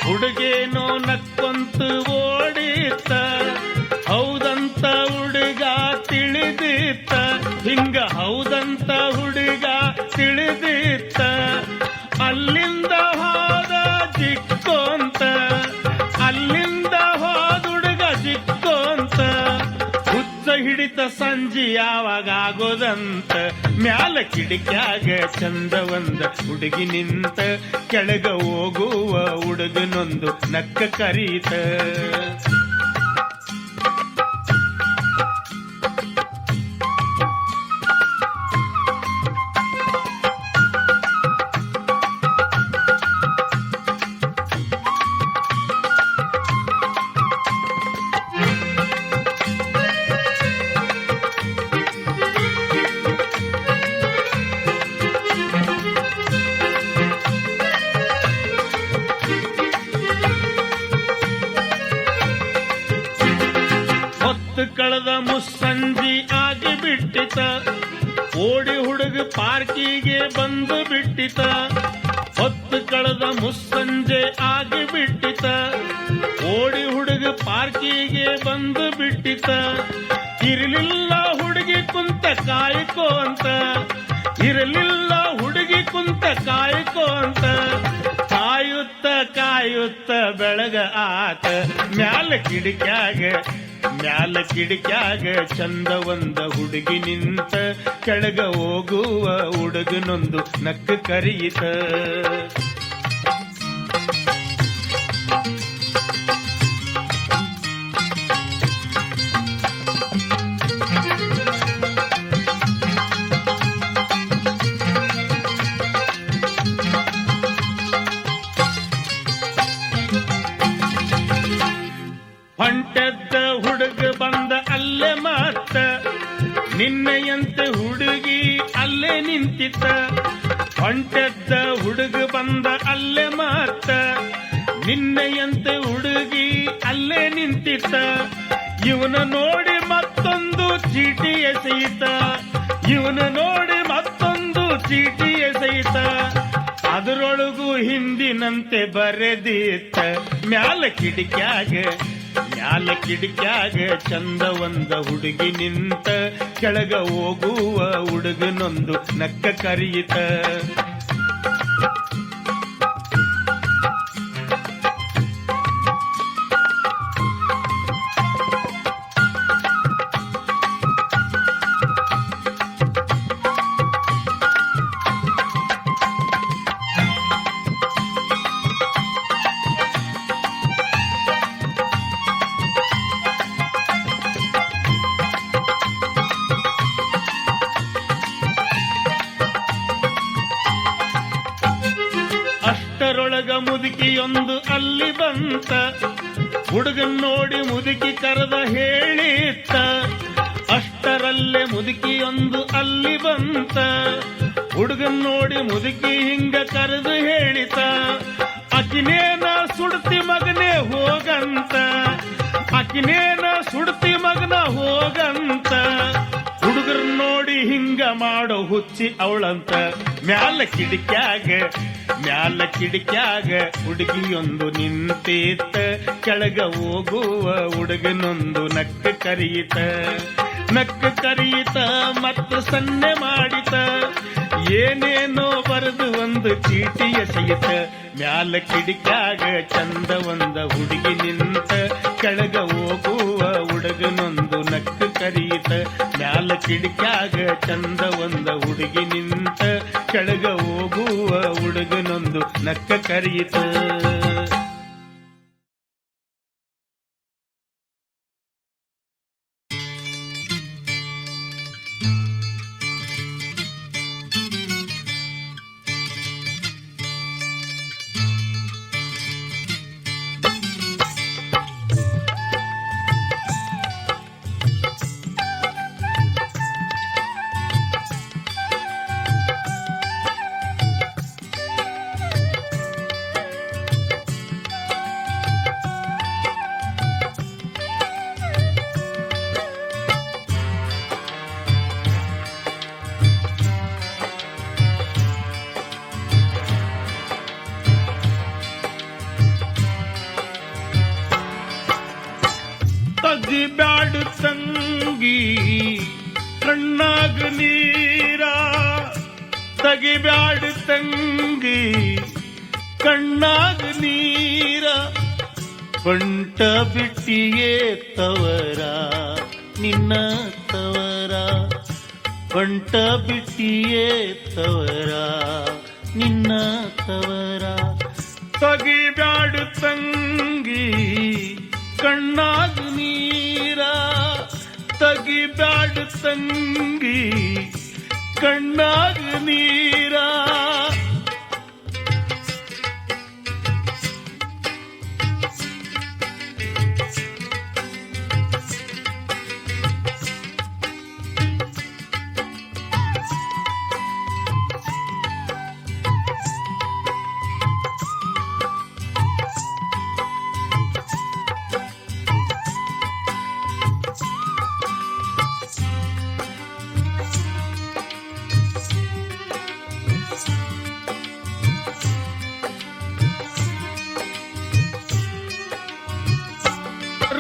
ಹುಡುಗೇನೋ ನಕ್ಕೊಂತ ಓಡಿತ. ಹೌದಂತ ಹುಡುಗ ತಿಳಿದಿತ್ತ, ಹಿಂಗ ಹೌದಂತ ಹುಡುಗ ತಿಳಿದಿತ್ತ. ಅಲ್ಲಿಂದ ಹೋದ ಜಿಕ್ಕೋಂತ, ಅಲ್ಲಿಂದ ಹೋದ ಹುಡುಗ ಜಿಕ್ಕೋಂತ. ಹುಚ್ಚ ಹಿಡಿತ ಸಂಜೆ ಯಾವಾಗ ಆಗೋದಂತ. ಮ್ಯಾಲ ಕಿಡಿಕ್ಯಾಗ ಚಂದ ಒಂದ ಹುಡುಗಿ ನಿಂತ ಕೆಳಗ ಹೋಗುವ ಹುಡುಗನೊಂದು ನಕ್ಕ ಕರೀತ. ಕಳೆದ ಮುಸ್ಸಂಜಿ ಆಗಿ ಬಿಟ್ಟಿತ, ಓಡಿ ಹುಡುಗ ಪಾರ್ಕಿಗೆ ಬಂದು ಬಿಟ್ಟಿತ. ಹೊತ್ತು ಕಳೆದ ಮುಸ್ಸಂಜೆ ಆಗಿ ಬಿಟ್ಟಿತ, ಓಡಿ ಹುಡುಗ ಪಾರ್ಕಿಗೆ ಬಂದು ಬಿಟ್ಟಿತ. ಇರಲಿಲ್ಲ ಹುಡುಗಿ ಕುಂತ ಕಾಯ್ಕೋ ಅಂತ, ಇರಲಿಲ್ಲ ಹುಡುಗಿ ಕುಂತ ಕಾಯ್ಕೋ ಅಂತ. ಕಾಯುತ್ತ ಕಾಯುತ್ತ ಬೆಳಗ ಆತ. ಮ್ಯಾಲ ಕಿಡಿಕ್ಯಾಗ ಚಂದ ಒಂದ ಹುಡುಗಿ ನಿಂತ ಕೆಳಗ ಹೋಗುವ ಹುಡುಗನೊಂದು ನಕ್ಕ ಕರೀತ. ಹೊಂಟದ್ದ ಹುಡುಗ ಬಂದ ಅಲ್ಲೇ ಮಾತ, ನಿನ್ನೆಯಂತೆ ಹುಡುಗಿ ಅಲ್ಲೇ ನಿಂತಿತ್ತ. ಹೊಂಟದ್ದ ಹುಡುಗ ಬಂದ ಅಲ್ಲೇ ಮಾತ, ನಿನ್ನೆಯಂತೆ ಹುಡುಗಿ ಅಲ್ಲೇ ನಿಂತಿತ್ತ, ಇವನ ನೋಡಿ ಮತ್ತೊಂದು ಚೀಟಿ ಎಸೆಯಿತ, ಇವನ ನೋಡಿ ಮತ್ತೊಂದು ಚೀಟಿ ಎಸೆಯಿತ, ಅದರೊಳಗೂ ಹಿಂದಿನಂತೆ ಬರೆದಿತ್ತ. ಮ್ಯಾಲ ಕಿಡಿಕ್ಯಾಗ ಚಂದ ಒಂದ ಹುಡುಗಿ ನಿಂತ, ಕೆಳಗ ಹೋಗುವ ಹುಡುಗನೊಂದು ನಕ್ಕ ಕರಿಯಿತ. ಅಷ್ಟರೊಳಗ ಮುದುಕಿಯೊಂದು ಅಲ್ಲಿ ಬಂತ, ಹುಡುಗನ್ ನೋಡಿ ಮುದುಕಿ ಕರೆದ ಹೇಳಿತ್ತ. ಅಷ್ಟರಲ್ಲೇ ಮುದುಕಿಯೊಂದು ಅಲ್ಲಿ ಬಂತ, ಹುಡುಗನ್ ನೋಡಿ ಮುದುಕಿ ಹಿಂಗ ಕರೆದು ಹೇಳಿತ. ಅಕಿನೇನ ಸುಡ್ತಿ ಮಗನೇ ಹೋಗಂತ, ಅಕಿನೇನ ಸುಡ್ತಿ ಮಗನ ಹೋಗಂತ. ಹುಡುಗರ್ ನೋಡಿ ಹಿಂಗ ಮಾಡೋ ಹುಚ್ಚಿ ಅವಳಂತ. ಮ್ಯಾಲ ಕಿಡಿಕ್ಯಾಗ ಹುಡುಗಿಯೊಂದು ನಿಂತಿತ್ತ, ಕೆಳಗ ಹೋಗುವ ಹುಡುಗನೊಂದು ನಕ್ಕ ಕರಿಯಿತ. ಮತ್ತು ಸನ್ನೆ ಮಾಡಿತ, ಏನೇನೋ ಬರೆದು ಒಂದು ಚೀಟಿ ಎಸೆಯಿತ. ಮ್ಯಾಲ ಕಿಡಿಕ್ಯಾಗ ಚಂದ ಒಂದ ಹುಡುಗಿ ನಿಂತ, ಕೆಳಗ ಹೋಗುವ ಹುಡುಗನೊಂದು ನಕ್ಕ ಕರಿಯಿತ. ಮ್ಯಾಲ ಕಿಡಿಕ್ಯಾಗ ಚಂದ ಒಂದ ಹುಡುಗಿ ನಿಂತ, ಕೆಳಗ ಹೋಗುವ ಹುಡುಗನೊಂದು ನಕ್ಕ ಕರಿಯಿತ. ತಗಿಬ್ಯಾಡು ತಂಗಿ ಕಣ್ಣಾಗ ನೀರ, ತಗಿಬ್ಯಾಡು ತಂಗಿ ಕಣ್ಣಾಗ ನೀರ. ಬಂಟ ಬಿಟ್ಟಿಯೇ ತವರ ನಿನ್ನ ತವರ, ಬಂಟ ಬಿಟ್ಟಿಯೇ ತವರ ನಿನ್ನ ತವರ. ತಗಿಬ್ಯಾಡು ತಂಗಿ ಕಣ್ಣಾಗ ನೀರ, ತಗಿಬ್ಯಾಡು ತಂಗಿ ಕಣ್ಣಾಗ ನೀರ.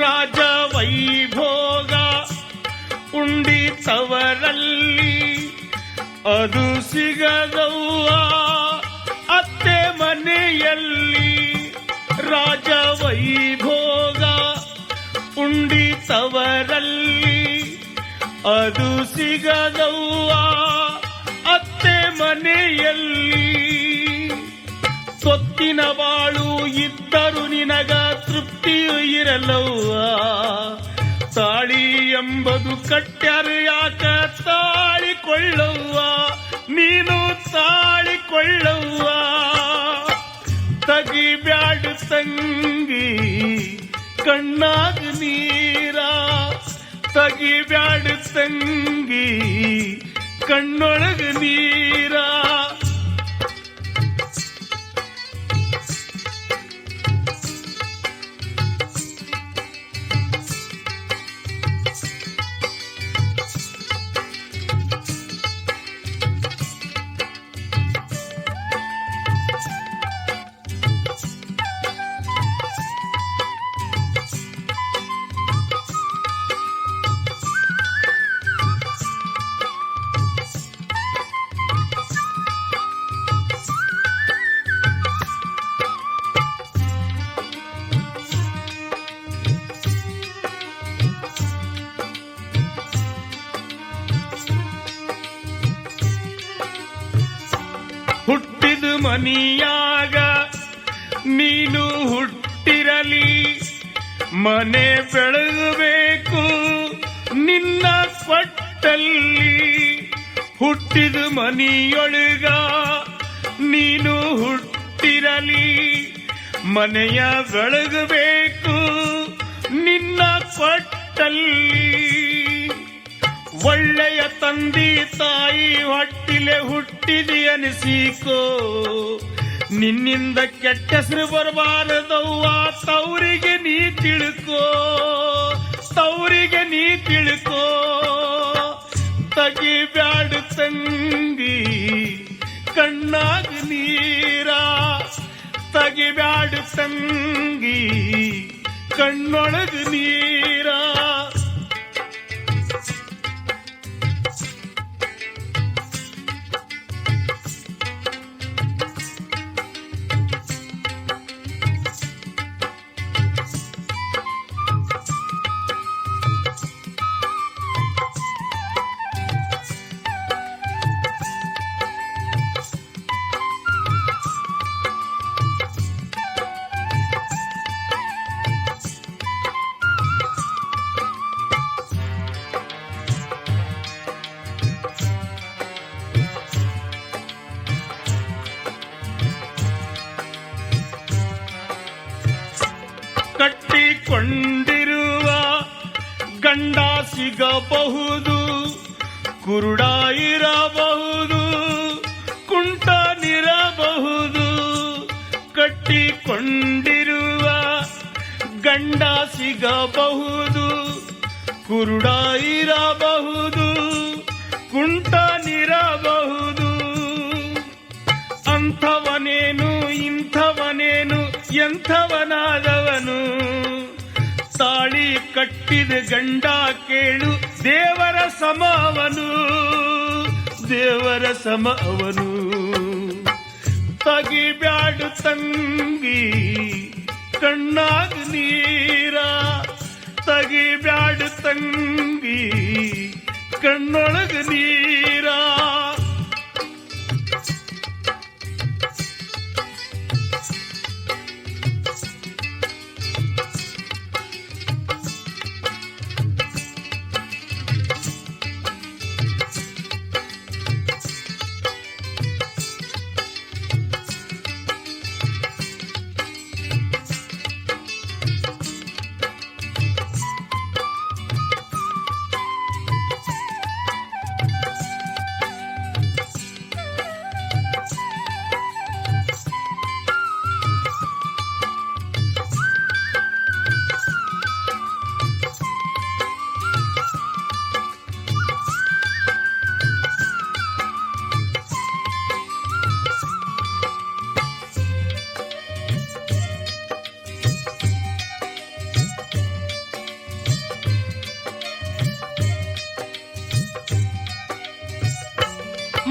ರಾಜ ವೈಭೋಗ ಉಂಡಿತವರಲ್ಲಿ, ಅದು ಸಿಗದವ್ವ ಅತ್ತೆ ಮನೆಯಲ್ಲಿ. ರಾಜ ವೈಭೋಗ ಉಂಡಿತವರಲ್ಲಿ, ಅದು ಸಿಗದವ್ವ ಅತ್ತೆ ಮನೆಯಲ್ಲಿ. ಸೊತ್ತಿನ ಬಾಳು ಇದ್ದರು ನಿನಗ ತೃಪ್ತಿಯು ಇರಲವ್ವ, ತಾಳಿ ಎಂಬುದು ಕಟ್ಟ್ಯಾರ ಯಾಕ ತಾಳಿಕೊಳ್ಳವ್ವ, ನೀನು ತಾಳಿಕೊಳ್ಳವ್ವ. ತಗಿಬ್ಯಾಡು ತಂಗಿ ಕಣ್ಣಾಗ ನೀರ, ತಗಿಬ್ಯಾಡು ತಂಗಿ ಕಣ್ಣೊಳಗ ನೀರ. ಮನಿಯಾಗ ನೀನು ಹುಟ್ಟಿರಲಿ, ಮನೆ ಬೆಳಗಬೇಕು ನಿನ್ನ ಕೊಟ್ಟಲ್ಲಿ. ಹುಟ್ಟಿದ ಮನಿಯೊಳಗ ನೀನು ಹುಟ್ಟಿರಲಿ, ಮನೆಯ ಬೆಳಗಬೇಕು ನಿನ್ನ ಕೊಟ್ಟಲ್ಲಿ. ಒಳ್ಳೆಯ ತಂದೆ ತಾಯಿ ಹೊಟ್ಟಿಲೆ ಹುಟ್ಟಿದಿ ಅನಿಸಿಕೋ, ನಿನ್ನಿಂದ ಕೆಟ್ಟ ಹೆಸರು ಬರಬಾರದವ್ವ, ತವರಿಗೆ ನೀ ತಿಳ್ಕೋ, ತವರಿಗೆ ನೀ ತಿಳ್ಕೋ. ತಗಿಬ್ಯಾಡ ತಂಗಿ ಕಣ್ಣಾಗ ನೀರ, ತಗಿಬ್ಯಾಡ ತಂಗಿ ಕಣ್ಣೊಳಗ ನೀರ. ಕಟ್ಟಿಕೊಂಡಿರುವ ಗಂಡ ಸಿಗಬಹುದು, ಕುರುಡ ಇರಬಹುದು, ಕುಂಟನಿರಬಹುದು. ಕಟ್ಟಿಕೊಂಡಿರುವ ಗಂಡ ಸಿಗಬಹುದು, ಕುರುಡ ಇರಬಹುದು, ಕುಂಟನಿರಬಹುದು. ಅಂಥವನೇನು ಇಂಥವನೇನು ಎಂಥವನಾದವನು, ತಾಳಿ ಕಟ್ಟಿದ ಗಂಡ ಕೇಳು ದೇವರ ಸಮವನು, ದೇವರ ಸಮವನು. ತಗಿಬ್ಯಾಡ ತಂಗಿ ಕಣ್ಣಾಗ ನೀರ, ತಗಿಬ್ಯಾಡ ತಂಗಿ ಕಣ್ಣೊಳಗ ನೀರ.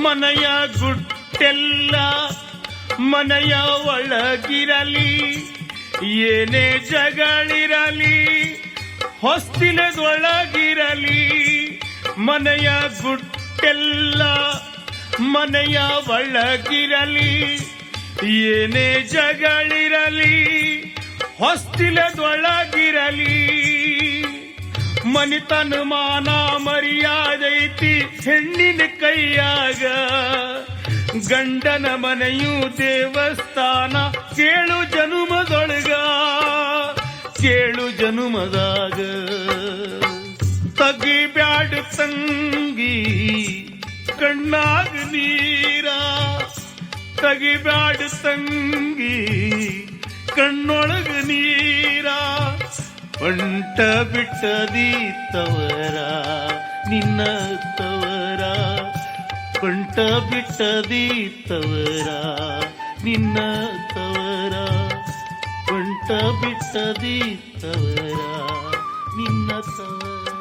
ಮನೆಯ ಗುಟ್ಟೆಲ್ಲ ಮನೆಯ ಒಳಗಿರಲಿ, ಏನೇ ಜಗಳಿರಲಿ ಹೊಸ್ತಿಲದೊಳಗಿರಲಿ. ಮನೆಯ ಗುಟ್ಟೆಲ್ಲ ಮನೆಯ ಒಳಗಿರಲಿ, ಏನೇ ಜಗಳಿರಲಿ ಹೊಸ್ತಿಲದೊಳಗಿರಲಿ. ಮನಿತನ ಮಾನ ಮರ್ಯಾದೈತಿ ಹೆಣ್ಣಿನ ಕೈಯಾಗ, ಗಂಡನ ಮನೆಯು ದೇವಸ್ಥಾನ ಕೇಳು ಜನುಮದೊಳಗ, ಕೇಳು ಜನುಮದಾಗ. ತಗಿಬ್ಯಾಡ ತಂಗಿ ಕಣ್ಣಾಗ ನೀರ, ತಗಿಬ್ಯಾಡ ತಂಗಿ ಕಣ್ಣೊಳಗ ನೀರ. ಹೊಂಟ ಬಿಟ್ಟದಿ ತವರ ನಿನ್ನ ತವರ, ಹೊಂಟ ಬಿಟ್ಟದಿ ತವರ ನಿನ್ನ ತವರ, ಹೊಂಟ ಬಿಟ್ಟದಿ ತವರ ನಿನ್ನ ತವರ.